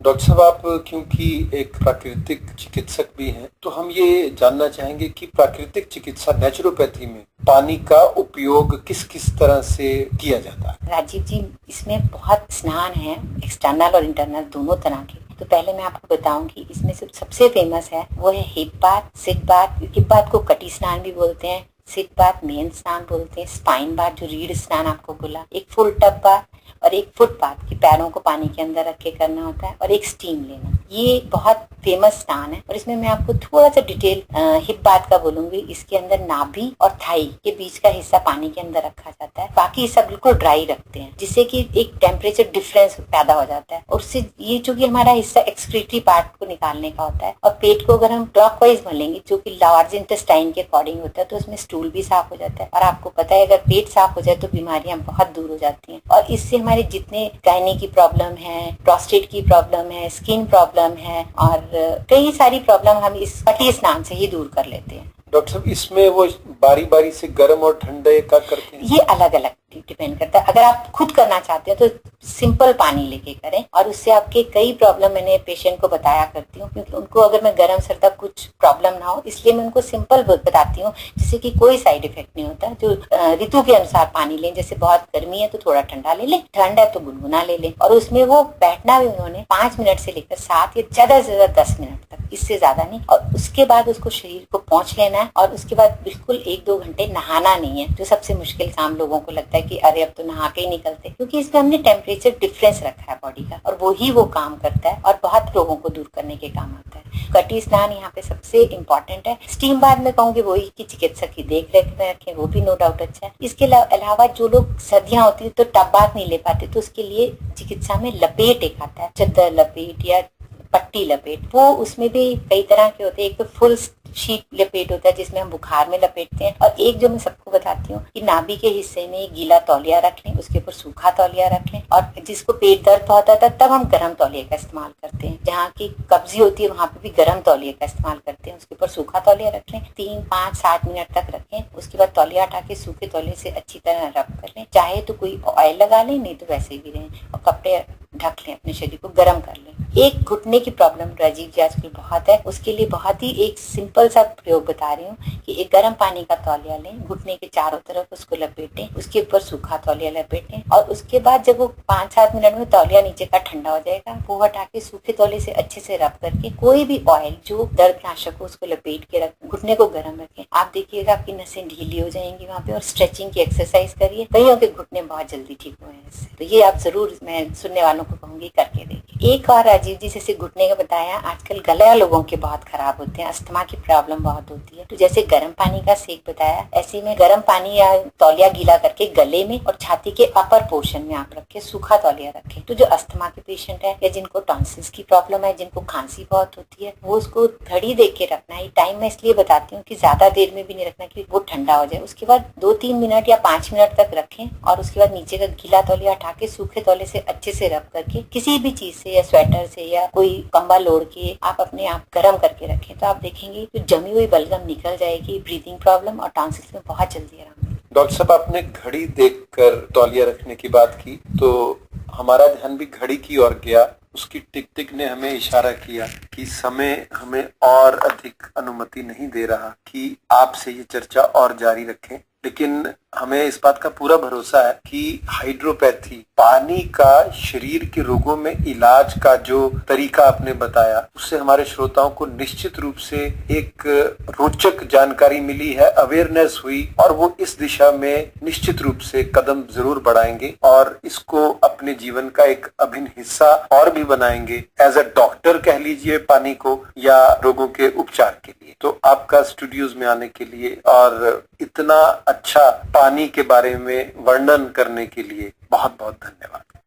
Doctor साहब, आप क्योंकि एक प्राकृतिक चिकित्सक भी हैं, तो हम ये जानना चाहेंगे कि प्राकृतिक चिकित्सा नेचुरोपैथी में पानी का उपयोग किस किस तरह से किया जाता है? राजीव जी, इसमें बहुत स्नान है, एक्सटर्नल और इंटरनल दोनों तरह के। तो पहले मैं आपको बताऊंगी, इसमें सबसे फेमस है वो है hip bath, sit bath. Hip bath को कटी स्नान भी बोलते हैं, सिट बाथ मेन स्नान बोलते हैं, स्पाइन बाथ जो रीढ़ स्नान आपको बोला, एक फुल टब बाथ और एक फुट बाथ की पैरों को पानी के अंदर रख के करना होता है, और एक स्टीम लेना। ये बहुत फेमस स्नान है। और इसमें मैं आपको थोड़ा सा डिटेल हिप बाथ का बोलूंगी। इसके अंदर नाभि और थाई के बीच का हिस्सा पानी के अंदर रखा जाता है, बाकी हिस्सा बिल्कुल ड्राई रखते हैं, जिससे कि एक टेम्परेचर डिफरेंस पैदा हो जाता है। और उससे ये जो कि हमारा हिस्सा एक्सक्रीटरी पार्ट को निकालने का होता है। और पेट को अगर हम क्लॉकवाइज मलेंगे, जो कि लार्ज इंटेस्टाइन के अकॉर्डिंग होता है, तो उसमें स्टूल भी साफ हो जाता है। और आपको पता है, अगर पेट साफ हो जाए तो बीमारियां बहुत दूर हो जाती हैं। और इससे हमारे जितने गायनी की प्रॉब्लम है, प्रोस्टेट की प्रॉब्लम है, स्किन प्रॉब्लम है और कई सारी प्रॉब्लम हम इस कटी स्नान से ही दूर कर लेते हैं। डॉक्टर साहब, इसमें वो बारी बारी से गर्म और ठंडे का करते हैं? ये अलग अलग डिपेंड करता है। अगर आप खुद करना चाहते हो तो सिंपल पानी लेके करें, और उससे आपके कई प्रॉब्लम मैंने पेशेंट को बताया करती हूँ, क्योंकि उनको अगर मैं गर्म सर्द कुछ प्रॉब्लम ना हो, इसलिए मैं उनको सिंपल बताती हूँ, जिससे कि कोई साइड इफेक्ट नहीं होता। जो ऋतु के अनुसार पानी लें, जैसे बहुत गर्मी है तो थोड़ा ठंडा ले लें, ठंड है तो गुनगुना ले लें। और उसमें वो बैठना भी उन्होंने 5 मिनट से लेकर 7 या ज्यादा से ज्यादा 10 मिनट तक, इससे ज्यादा नहीं। और उसके बाद उसको शरीर को पोंछ लेना है, और उसके बाद बिल्कुल 1-2 घंटे नहाना नहीं है, जो सबसे मुश्किल काम लोगों को लगता है कि अरे अब तो नहा के ही निकलते, क्योंकि इसमें हमने टेम्परेचर डिफरेंस रखा है बॉडी का, और वही वो काम करता है और बहुत रोगों को दूर करने के काम आता है। कटी स्नान यहाँ पे सबसे इम्पोर्टेंट है। स्टीम बाथ में कहूंगी वही की चिकित्सक की देख रेख में रखें, वो भी नो डाउट अच्छा है। इसके अलावा जो लोग सर्दियां होती है तो टब बाथ नहीं ले पाते, तो उसके लिए चिकित्सा में लपेट एक आता है, चद्दर लपेट या पट्टी लपेट। वो उसमें भी कई तरह के होते हैं। एक तो फुल शीट लपेट होता है, जिसमें हम बुखार में लपेटते हैं, और एक जो मैं सबको बताती हूँ कि नाभि के हिस्से में गीला तौलिया रख लें, उसके ऊपर सूखा तौलिया रख लें। और जिसको पेट दर्द होता था तब हम गर्म तौलिया का इस्तेमाल करते हैं, जहाँ की कब्जी होती है वहाँ पे भी गर्म तौलिया का इस्तेमाल करते हैं। उसके ऊपर सूखा तौलिया रख लें, 3, 5, 7 मिनट तक रखें। उसके बाद तौलिया हटा के सूखे तौलिया से अच्छी तरह रब कर लें। चाहे तो कोई ऑयल लगा लें, नहीं तो वैसे भी रहें, और कपड़े ढक लें, अपने शरीर को गर्म कर लें। एक घुटने की प्रॉब्लम राजीव जी आजकल बहुत है, उसके लिए बहुत ही एक सिंपल सा प्रयोग बता रही हूँ कि एक गर्म पानी का तौलिया लें, घुटने के चारों तरफ उसको लपेटें, उसके ऊपर सूखा तौलिया लपेटें, और उसके बाद जब वो 5-7 मिनट में तौलिया नीचे का ठंडा हो जाएगा, वो हटा के सूखे तौलिया से अच्छे से रब करके कोई भी ऑयल जो दर्दनाशक हो उसको लपेट के रख, घुटने को गर्म रखें। आप देखिएगा आपकी नसें ढीली हो जाएंगी वहाँ पे। और स्ट्रेचिंग की एक्सरसाइज करिए, कईयों के घुटने बहुत जल्दी ठीक हुए हैं इससे। तो ये आप जरूर, मैं सुनने वालों को कहूंगी, करके देखिए। एक और राजीव जी, जैसे घुटने का बताया, आजकल गला लोगों के बहुत खराब होते हैं, अस्थमा की प्रॉब्लम बहुत होती है। तो जैसे गर्म पानी का सेक बताया, ऐसे में गर्म पानी या तौलिया गीला करके गले में और छाती के अपर पोर्शन में आप रखें, सूखा तौलिया रखें। तो जो अस्थमा के पेशेंट है या जिनको टॉन्सिल्स की प्रॉब्लम है, जिनको खांसी बहुत होती है, वो उसको घड़ी देख के रखना है। टाइम मैं इसलिए बताती हूँ कि ज्यादा देर में भी नहीं रखना कि वो ठंडा हो जाए। उसके बाद 2-3 मिनट या 5 मिनट तक रखें, और उसके बाद नीचे का गीला तौलिया हटा के सूखे तौलिया से अच्छे से रब करके किसी भी चीज से या स्वेटर से या कोई कंबल ओढ़ के आप अपने आप गर्म करके रखें। तो आप देखेंगे कि जमी हुई बलगम निकल जाएगी, ब्रीदिंग प्रॉब्लम और टॉन्सिल्स में बहुत जल्दी आराम। डॉक्टर साहब, आपने घड़ी देखकर तौलिया रखने की बात की, तो हमारा ध्यान भी घड़ी की ओर गया। उसकी टिक टिक ने हमें इशारा किया कि समय हमें और अधिक अनुमति नहीं दे रहा कि आपसे ये चर्चा और जारी रखें। लेकिन हमें इस बात का पूरा भरोसा है कि हाइड्रोपैथी, पानी का शरीर के रोगों में इलाज का जो तरीका आपने बताया, उससे हमारे श्रोताओं को निश्चित रूप से एक रोचक जानकारी मिली है, अवेयरनेस हुई, और वो इस दिशा में निश्चित रूप से कदम जरूर बढ़ाएंगे और इसको अपने जीवन का एक अभिन्न हिस्सा और भी बनाएंगे, एज अ डॉक्टर कह लीजिए पानी को, या रोगों के उपचार के लिए। तो आपका स्टूडियोज में आने के लिए और इतना अच्छा पानी के बारे में वर्णन करने के लिए बहुत बहुत धन्यवाद।